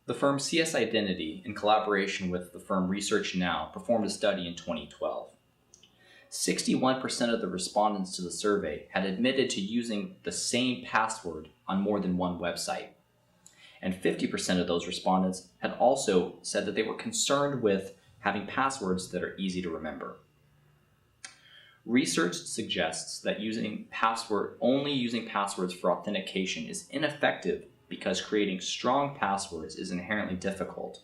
The firm CS Identity, in collaboration with the firm Research Now, performed a study in 2012. 61% of the respondents to the survey had admitted to using the same password on more than one website. And 50% of those respondents had also said that they were concerned with having passwords that are easy to remember. Research suggests that only using passwords for authentication is ineffective because creating strong passwords is inherently difficult,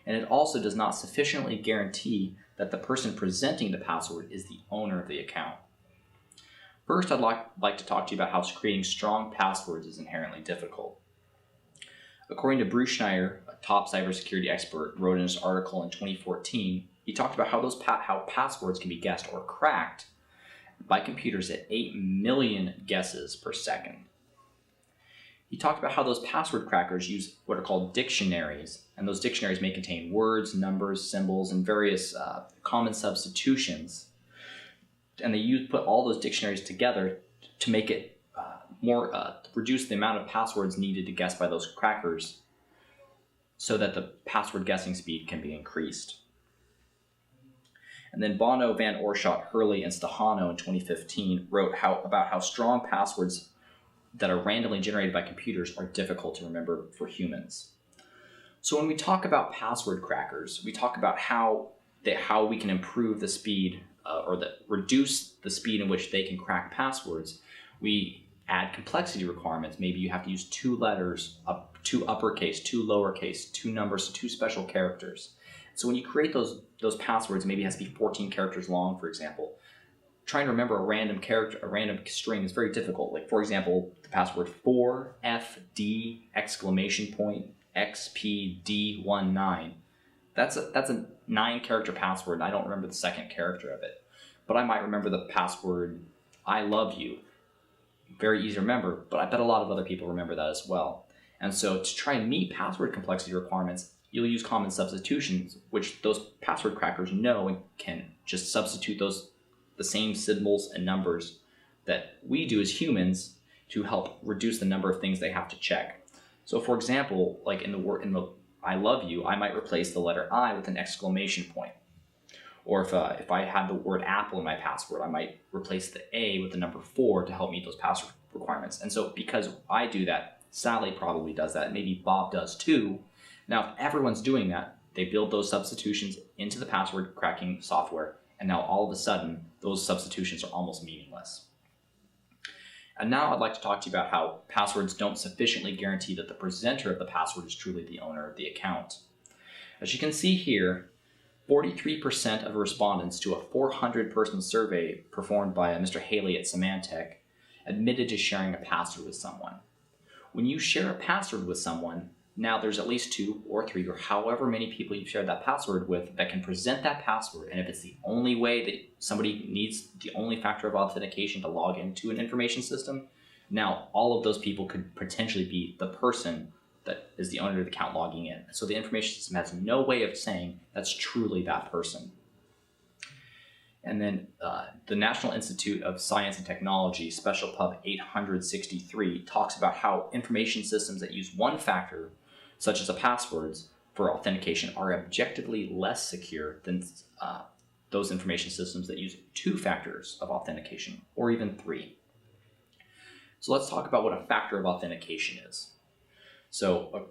and it also does not sufficiently guarantee that the person presenting the password is the owner of the account. First, I'd like to talk to you about how creating strong passwords is inherently difficult. According to Bruce Schneier, a top cybersecurity expert, wrote in his article in 2014, he talked about how passwords can be guessed or cracked by computers at 8 million guesses per second. He talked about how those password crackers use what are called dictionaries, and those dictionaries may contain words, numbers, symbols, and various common substitutions. And they put all those dictionaries together to make it reduce the amount of passwords needed to guess by those crackers so that the password guessing speed can be increased. And then Bonneau, Oorschot, Herley, and Stajano in 2015 wrote about how strong passwords that are randomly generated by computers are difficult to remember for humans. So when we talk about password crackers, we talk about how we can improve the speed reduce the speed in which they can crack passwords. We add complexity requirements. Maybe you have to use 2 letters, 2 uppercase, 2 lowercase, 2 numbers, 2 special characters. So when you create those passwords, maybe it has to be 14 characters long, for example. Trying to remember a random string is very difficult. Like, for example, the password 4FD XPD19. That's a 9-character password, and I don't remember the second character of it. But I might remember the password I love you. Very easy to remember, but I bet a lot of other people remember that as well. And so to try and meet password complexity requirements, you'll use common substitutions, which those password crackers know and can just substitute the same symbols and numbers that we do as humans to help reduce the number of things they have to check. So for example, like in the I love you, I might replace the letter I with an exclamation point. Or if I had the word apple in my password, I might replace the A with the number 4 to help meet those password requirements. And so because I do that, Sally probably does that, maybe Bob does too. Now, if everyone's doing that, they build those substitutions into the password cracking software, and now all of a sudden, those substitutions are almost meaningless. And now I'd like to talk to you about how passwords don't sufficiently guarantee that the presenter of the password is truly the owner of the account. As you can see here, 43% of respondents to a 400-person survey performed by Mr. Herley at Symantec admitted to sharing a password with someone. When you share a password with someone, now there's at least 2 or 3 or however many people you've shared that password with that can present that password, and if it's the only way that somebody needs the only factor of authentication to log into an information system, now all of those people could potentially be the person that is the owner of the account logging in. So the information system has no way of saying that's truly that person. And then the National Institute of Science and Technology, Special Pub 863, talks about how information systems that use one factor, such as a passwords, for authentication are objectively less secure than those information systems that use 2 factors of authentication, or even 3. So let's talk about what a factor of authentication is. So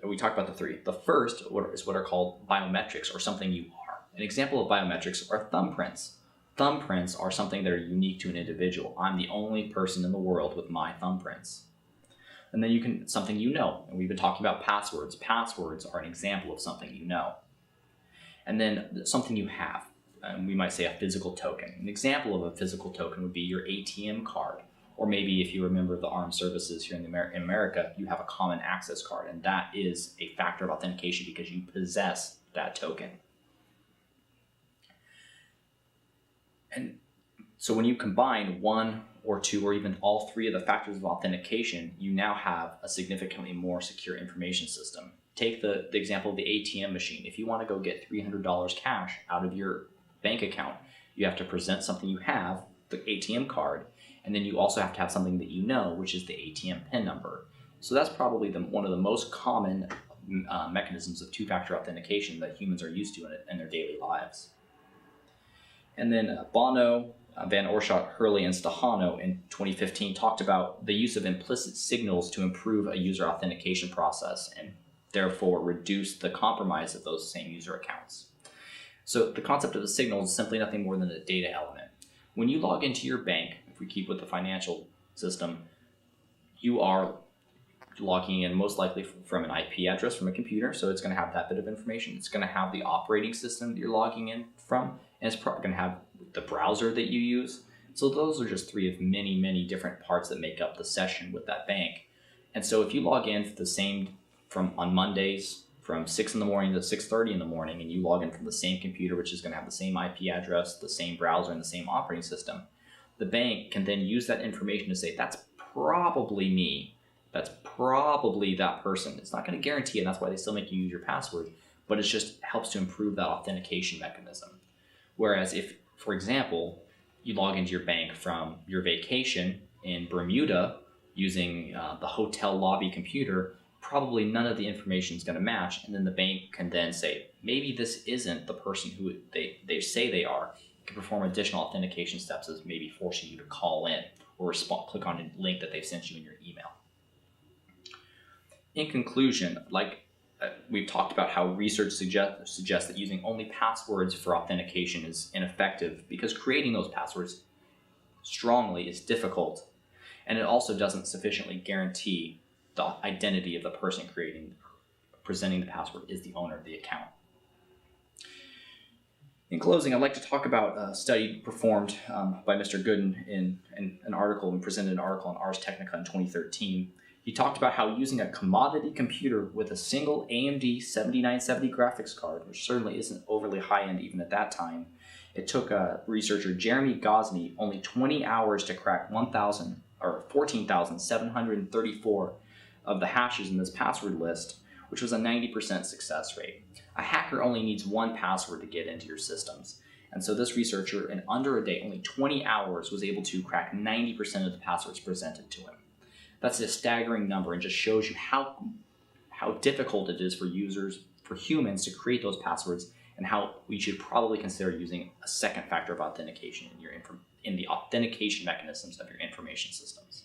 we talked about the 3. The first is what are called biometrics, or something you are. An example of biometrics are thumbprints. Thumbprints are something that are unique to an individual. I'm the only person in the world with my thumbprints. And then something you know, and we've been talking about passwords. Passwords are an example of something you know. And then something you have, and we might say a physical token. An example of a physical token would be your ATM card. Or maybe if you're a member of the armed services here in America, you have a common access card, and that is a factor of authentication because you possess that token. And so when you combine 1 or 2 or even all 3 of the factors of authentication, you now have a significantly more secure information system. Take the example of the ATM machine. If you want to go get $300 cash out of your bank account, you have to present something you have, the ATM card, and then you also have to have something that you know, which is the ATM PIN number. So that's probably one of the most common mechanisms of two-factor authentication that humans are used to in their daily lives. And then Bonneau, Van Oorschot, Herley, and Stajano in 2015 talked about the use of implicit signals to improve a user authentication process and therefore reduce the compromise of those same user accounts. So the concept of a signal is simply nothing more than a data element. When you log into your bank, if we keep with the financial system, you are logging in most likely from an IP address from a computer, so it's going to have that bit of information. It's going to have the operating system that you're logging in from, and it's probably going to have the browser that you use. So those are just three of many, many different parts that make up the session with that bank. And so if you log in for the same on Mondays from 6 in the morning to 6:30 in the morning, and you log in from the same computer, which is going to have the same IP address, the same browser, and the same operating system, the bank can then use that information to say, that's probably me. That's probably that person. It's not going to guarantee it, and that's why they still make you use your password, but it just helps to improve that authentication mechanism. Whereas if, for example, you log into your bank from your vacation in Bermuda using the hotel lobby computer, probably none of the information is going to match, and then the bank can then say, maybe this isn't the person who they say they are. It can perform additional authentication steps as maybe forcing you to call in or click on a link that they've sent you in your email. In conclusion, we've talked about how research suggests that using only passwords for authentication is ineffective because creating those passwords strongly is difficult, and it also doesn't sufficiently guarantee the identity of the person presenting the password is the owner of the account. In closing, I'd like to talk about a study performed by Mr. Gooden in an article and presented an article on Ars Technica in 2013. He talked about how using a commodity computer with a single AMD 7970 graphics card, which certainly isn't overly high-end even at that time, it took researcher Jeremy Gosney only 20 hours to crack 14,734 of the hashes in this password list, which was a 90% success rate. A hacker only needs one password to get into your systems. And so this researcher, in under a day, only 20 hours, was able to crack 90% of the passwords presented to him. That's a staggering number and just shows you how difficult it is for humans to create those passwords, and how we should probably consider using a second factor of authentication in the authentication mechanisms of your information systems.